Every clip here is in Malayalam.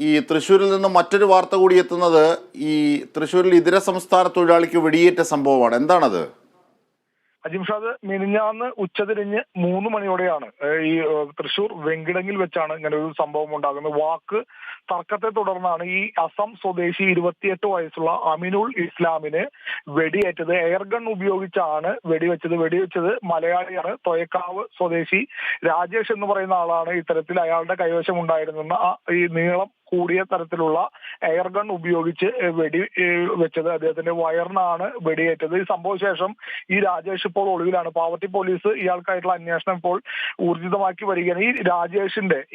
ഈ തൃശ്ശൂരിൽ നിന്ന് മറ്റൊരു വാർത്ത കൂടി എത്തുന്നത് ഈ തൃശ്ശൂരിൽ ഇതര സംസ്ഥാന തൊഴിലാളിക്ക് വെടിയേറ്റ സംഭവമാണ്. എന്താണത്? അജിംഷാദ്, മിനിഞ്ഞാന്ന് ഉച്ചതിരിഞ്ഞ് 3 മണിയോടെയാണ് ഈ തൃശൂർ വെങ്കിടങ്ങിൽ വെച്ചാണ് ഇങ്ങനെ ഒരു സംഭവം ഉണ്ടാകുന്നത്. വാക്ക് തർക്കത്തെ തുടർന്നാണ് ഈ അസം സ്വദേശി 28 വയസ്സുള്ള അമിനുൽ ഇസ്ലാമിന് വെടിയേറ്റത്. എയർഗൺ ഉപയോഗിച്ചാണ് വെടിവെച്ചത് മലയാളിയാണ്. തൊയക്കാവ് സ്വദേശി രാജേഷ് എന്ന് പറയുന്ന ആളാണ് ഇത്തരത്തിൽ അയാളുടെ കൈവശം ഉണ്ടായിരുന്ന ഈ നീളം കൂടിയ തരത്തിലുള്ള എയർഗൺ ഉപയോഗിച്ച് വെച്ചത്. അദ്ദേഹത്തിന്റെ വയറിനാണ് വെടിയേറ്റത്. ഈ സംഭവശേഷം ഈ രാജേഷ് ഇപ്പോൾ ഒളിവിലാണ്. പാവട്ടി പോലീസ് ഇയാൾക്കായിട്ടുള്ള അന്വേഷണം ഇപ്പോൾ ഊർജിതമാക്കി വരികയാണ്.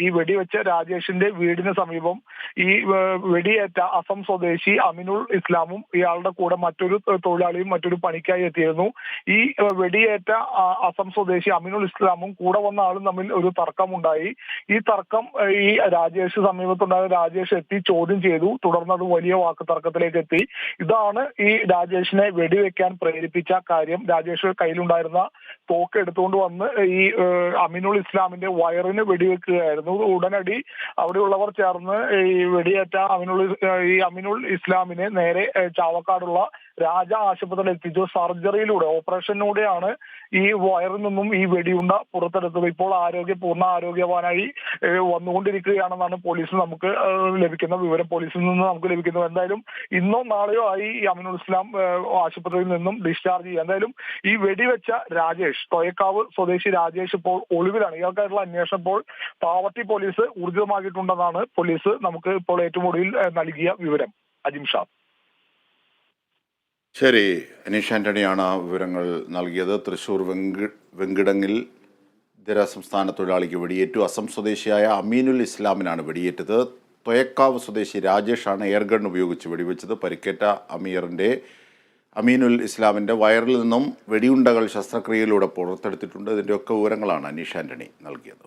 ഈ വെടിവെച്ച രാജേഷിന്റെ വീടിന് സമീപം ഈ വെടിയേറ്റ അസം സ്വദേശി അമിനുൽ ഇസ്ലാമും ഇയാളുടെ കൂടെ മറ്റൊരു തൊഴിലാളിയും മറ്റൊരു പണിക്കായി എത്തിയിരുന്നു. ഈ വെടിയേറ്റ അസം സ്വദേശി അമിനുൽ ഇസ്ലാമും കൂടെ വന്ന ആളും തമ്മിൽ ഒരു തർക്കമുണ്ടായി. ഈ തർക്കം ഈ രാജേഷ് സമീപത്തുണ്ടായ രാജേഷ് എത്തി ചോദ്യം ചെയ്തു. തുടർന്ന് അത് വലിയ വാക്ക് തർക്കത്തിലേക്ക് എത്തി. ഇതാണ് ഈ രാജേഷിനെ വെടിവെക്കാൻ പ്രേരിപ്പിച്ച കാര്യം. രാജേഷ് കയ്യിലുണ്ടായിരുന്ന തോക്ക് എടുത്തുകൊണ്ട് വന്ന് ഈ അമിനുൽ ഇസ്ലാമിന്റെ വയറിന് വെടിവെക്കുകയായിരുന്നു. ഉടനടി അവിടെയുള്ളവർ ചേർന്ന് ഈ വെടിയേറ്റ അമിനുൽ ഇസ്ലാമിനെ നേരെ ചാവക്കാടുള്ള രാജ ആശുപത്രിയിൽ എത്തിച്ചു. സർജറിയിലൂടെ, ഓപ്പറേഷനിലൂടെയാണ് ഈ വയറിൽ നിന്നും ഈ വെടിയുണ്ട പുറത്തെടുത്തത്. ഇപ്പോൾ പൂർണ്ണ ആരോഗ്യവാനായി വന്നുകൊണ്ടിരിക്കുകയാണെന്നാണ് നമുക്ക് ലഭിക്കുന്ന വിവരം. പോലീസിൽ നിന്ന് നമുക്ക് ലഭിക്കുന്നത്. എന്തായാലും ഇന്നോ നാളെയോ ആയി ഈ അമിനുൽ ഇസ്ലാം ആശുപത്രിയിൽ നിന്നും ഡിസ്ചാർജ് ചെയ്യുക. എന്തായാലും ഈ വെടിവെച്ച രാജേഷ്, തൊയക്കാവ് സ്വദേശി രാജേഷ് ഇപ്പോൾ ഒളിവിലാണ്. ഇയാൾക്കായിട്ടുള്ള അന്വേഷണം ഇപ്പോൾ പാവട്ടി പോലീസ് ഊർജിതമാക്കിയിട്ടുണ്ടെന്നാണ് പോലീസ് നമുക്ക് ഇപ്പോൾ ഏറ്റവും ഒടുവിൽ നൽകിയ വിവരം. അജിംഷാ. ശരി, അനീഷ് ആന്റണിയാണ് വിവരങ്ങൾ നൽകിയത്. തൃശ്ശൂർ വെങ്കിടങ്ങിൽ ഇതര സംസ്ഥാന തൊഴിലാളിക്ക് വെടിയേറ്റു. അസം സ്വദേശിയായ അമീനുൽ ഇസ്ലാമിനാണ് വെടിയേറ്റത്. തൊയക്കാവ് സ്വദേശി രാജേഷാണ് എയർഗൺ ഉപയോഗിച്ച് വെടിവെച്ചത്. പരിക്കേറ്റ അമീനുൽ ഇസ്ലാമിൻ്റെ വയറിൽ നിന്നും വെടിയുണ്ടകൾ ശസ്ത്രക്രിയയിലൂടെ പുറത്തെടുത്തിട്ടുണ്ട്. ഇതിൻ്റെയൊക്കെ വിവരങ്ങളാണ് അനീഷ് ആന്റണി നൽകിയത്.